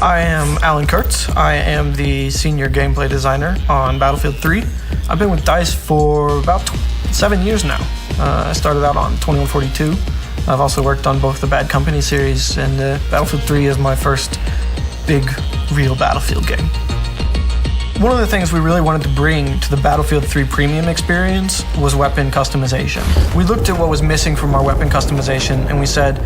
I am Alan Kurtz. I am the senior gameplay designer on Battlefield 3. I've been with DICE for about 7 years now. I started out on 2142. I've also worked on both the Bad Company series, and Battlefield 3 is my first big, real Battlefield game. One of the things we really wanted to bring to the Battlefield 3 premium experience was weapon customization. We looked at what was missing from our weapon customization and we said,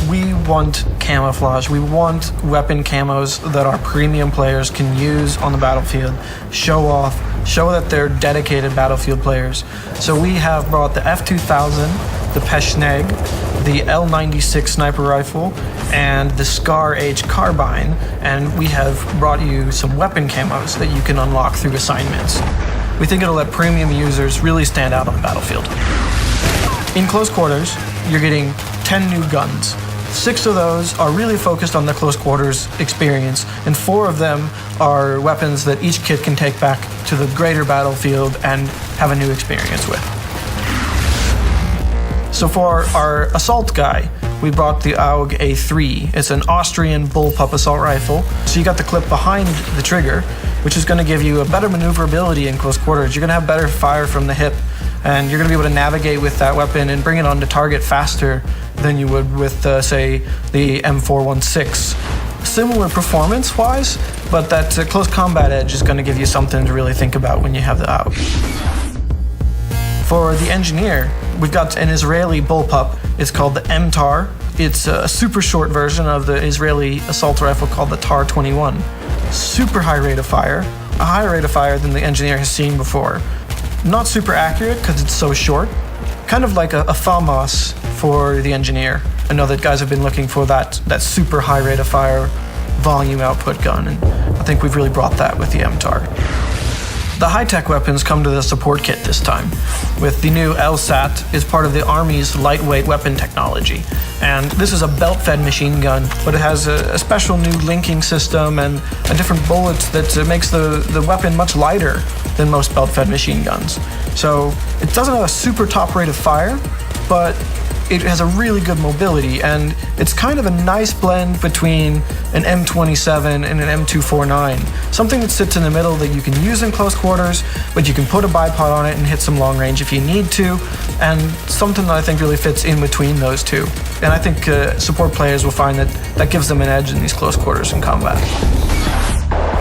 we want camouflage. We want weapon camos that our premium players can use on the battlefield, show off, show that they're dedicated Battlefield players. So we have brought the F2000, the Peschneg, the L96 sniper rifle, and the Scar H carbine, and we have brought you some weapon camos that you can unlock through assignments. We think it'll let premium users really stand out on the battlefield. In close quarters, you're getting 10 new guns. 6 of those are really focused on the close quarters experience, and 4 of them are weapons that each kit can take back to the greater battlefield and have a new experience with. So for our assault guy, we brought the AUG A3. It's an Austrian bullpup assault rifle. So you got the clip behind the trigger, which is going to give you a better maneuverability in close quarters. You're going to have better fire from the hip, and you're going to be able to navigate with that weapon and bring it onto target faster than you would with, say, the M416. Similar performance-wise, but that close combat edge is going to give you something to really think about when you have the AUG. For the engineer, we've got an Israeli bullpup. It's called the MTAR. It's a super short version of the Israeli assault rifle called the TAR-21. Super high rate of fire, a higher rate of fire than the engineer has seen before. Not super accurate because it's so short. Kind of like a FAMAS for the engineer. I know that guys have been looking for that super high rate of fire volume output gun, and I think we've really brought that with the MTAR. The high-tech weapons come to the support kit this time, with the new LSAT is part of the Army's lightweight weapon technology. And this is a belt-fed machine gun, but it has a special new linking system and a different bullet that makes the weapon much lighter than most belt-fed machine guns. So it doesn't have a super top rate of fire, but it has a really good mobility, and it's kind of a nice blend between an M27 and an M249. Something that sits in the middle that you can use in close quarters, but you can put a bipod on it and hit some long range if you need to, and something that I think really fits in between those two. And I think support players will find that gives them an edge in these close quarters in combat.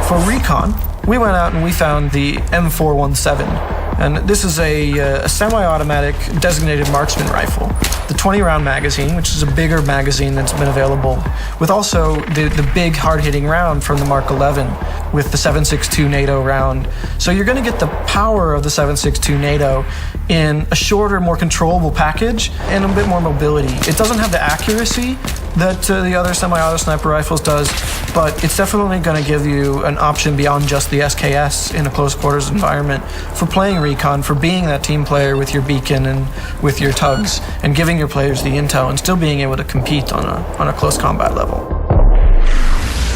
For recon, we went out and we found the M417. And this is a semi-automatic designated marksman rifle. The 20-round magazine, which is a bigger magazine that's been available, with also the big hard-hitting round from the Mark 11 with the 7.62 NATO round. So you're going to get the power of the 7.62 NATO in a shorter, more controllable package and a bit more mobility. It doesn't have the accuracy that the other semi-auto sniper rifles does, but it's definitely going to give you an option beyond just the SKS in a close quarters environment for playing recon, for being that team player with your beacon and with your tugs, and giving your players the intel and still being able to compete on a close combat level.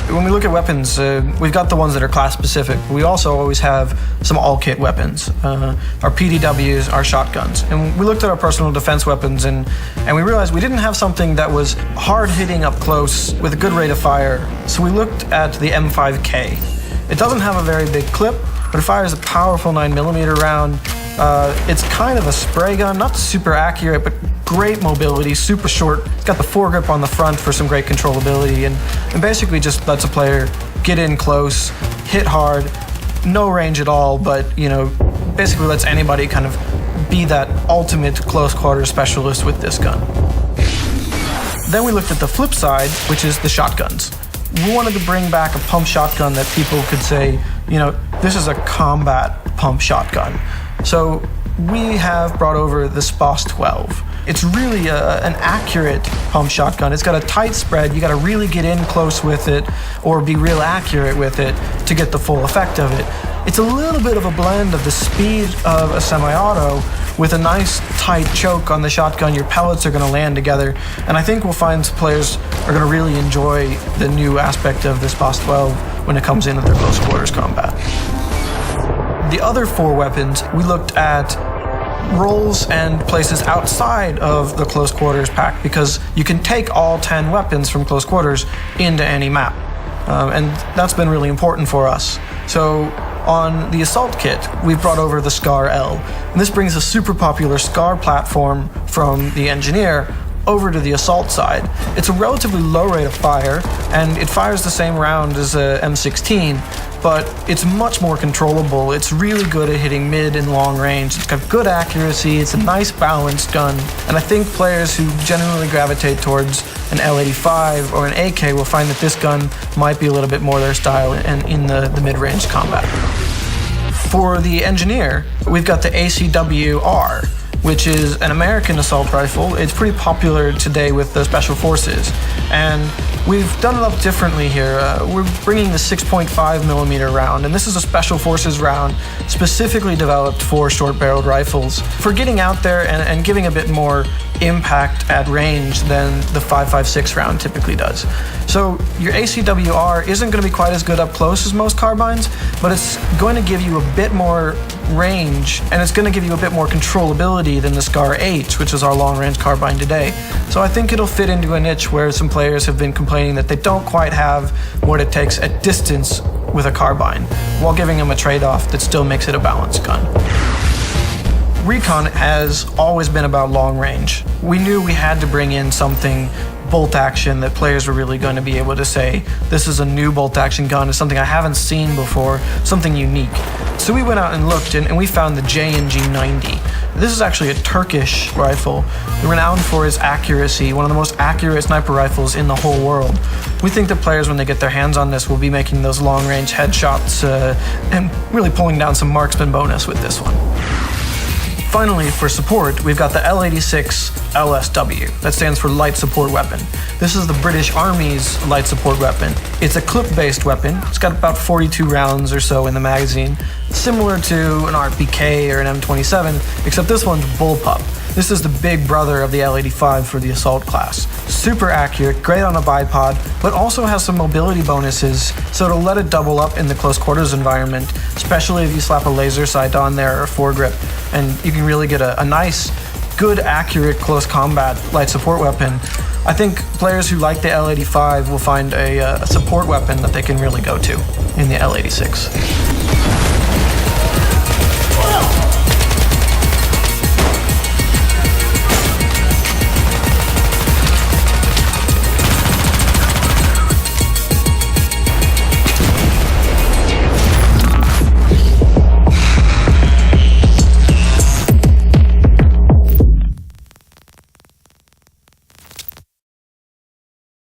When we look at weapons, we've got the ones that are class specific. We also always have some all-kit weapons, our PDWs, our shotguns. And we looked at our personal defense weapons and we realized we didn't have something that was hard-hitting up close with a good rate of fire. So we looked at the M5K. It doesn't have a very big clip, but it fires a powerful 9mm round. It's kind of a spray gun, not super accurate, but great mobility, super short. It's got the foregrip on the front for some great controllability, and basically just lets a player get in close, hit hard, no range at all, but basically lets anybody kind of be that ultimate close quarters specialist with this gun. Then we looked at the flip side, which is the shotguns. We wanted to bring back a pump shotgun that people could say, this is a combat pump shotgun. So we have brought over the SPOS 12. It's really an accurate pump shotgun. It's got a tight spread. You got to really get in close with it or be real accurate with it to get the full effect of it. It's a little bit of a blend of the speed of a semi-auto with a nice tight choke on the shotgun. Your pellets are going to land together, and I think we'll find players are going to really enjoy the new aspect of the SPOS 12 when it comes into their close quarters combat. The other 4 weapons, we looked at roles and places outside of the close quarters pack, because you can take all 10 weapons from close quarters into any map. and that's been really important for us. So on the Assault kit, we've brought over the SCAR L, and this brings a super popular SCAR platform from the Engineer over to the Assault side. It's a relatively low rate of fire, and it fires the same round as a M16, but it's much more controllable. It's really good at hitting mid and long range. It's got good accuracy, it's a nice balanced gun, and I think players who genuinely gravitate towards an L85 or an AK will find that this gun might be a little bit more their style and in the mid-range combat. For the Engineer, we've got the ACW-R, which is an American assault rifle. It's pretty popular today with the Special Forces, and we've done it up differently here. We're bringing the 6.5mm round, and this is a Special Forces round specifically developed for short-barreled rifles, for getting out there and giving a bit more impact at range than the 5.56 round typically does. So your ACW-R isn't going to be quite as good up close as most carbines, but it's going to give you a bit more range, and it's going to give you a bit more controllability than the SCAR H, which is our long-range carbine today. So I think it'll fit into a niche where some players have been complaining that they don't quite have what it takes at distance with a carbine, while giving them a trade-off that still makes it a balanced gun. Recon has always been about long range. We knew we had to bring in something bolt action that players were really going to be able to say, this is a new bolt action gun, it's something I haven't seen before, something unique. So we went out and looked, and we found the J&G 90. This is actually a Turkish rifle, renowned for its accuracy, one of the most accurate sniper rifles in the whole world. We think that players, when they get their hands on this, will be making those long-range headshots and really pulling down some marksman bonus with this one. Finally, for support, we've got the L86 LSW. That stands for Light Support Weapon. This is the British Army's light support weapon. It's a clip-based weapon. It's got about 42 rounds or so in the magazine, similar to an RPK or an M27, except this one's bullpup. This is the big brother of the L85 for the assault class. Super accurate, great on a bipod, but also has some mobility bonuses, so it'll let it double up in the close quarters environment, especially if you slap a laser sight on there or a foregrip, and you can really get a nice, good, accurate close combat light support weapon. I think players who like the L85 will find a support weapon that they can really go to in the L86.